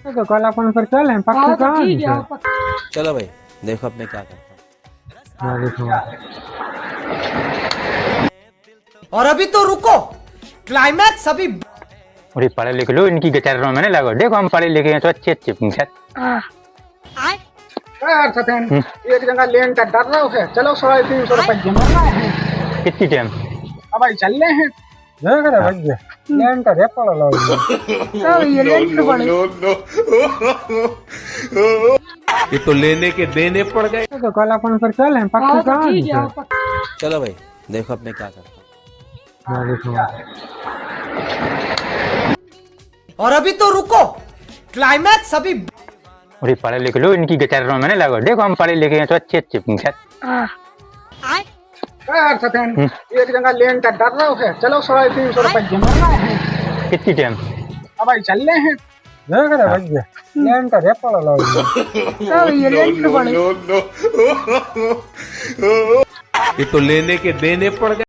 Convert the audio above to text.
तो कल अपन फिर चलें पक्की कहानी है। चलो भाई देखो अब मैं क्या करता हूँ। मैं देखूंगा। और अभी तो रुको, क्लाइमैक्स अभी। अरे पढ़े लिख लो, इनकी गिटार में नहीं लगो। देखो हम पढ़े लिखे हैं तो अच्छे अच्छे पूछत। यार सतेन एक जगह लेन का डर रहा है, चलो 350 रुपए जमाना है। कितनी टाइम? अब भाई चल रहे हैं देख रहे भैया लेन का रे पड़ा लो ये लेन तो पड़े ये तो लेने के देने पड़ गए। तो कल अपन फिर चलें पक्की कहानी है। चलो भाई देखो अब मैं क्या करता हूँ। मैं देखूंगा। और अभी तो रुको, क्लाइमैक्स अभी। अरे पढ़े लिख लो, इनकी गिटार में नहीं लगो। देखो हम पढ़े लिखे हैं तो अच्छे अच्छे पूछत। यार सतेन एक जगह लेन का डर रहा है, चलो 350 रुपए जमाना है। कितनी टाइम? अब भाई चल रहे हैं देख रहे भैया लेन का रे पड़ा लो ये लेन तो पड़े ये तो लेने के देने पड़ गए।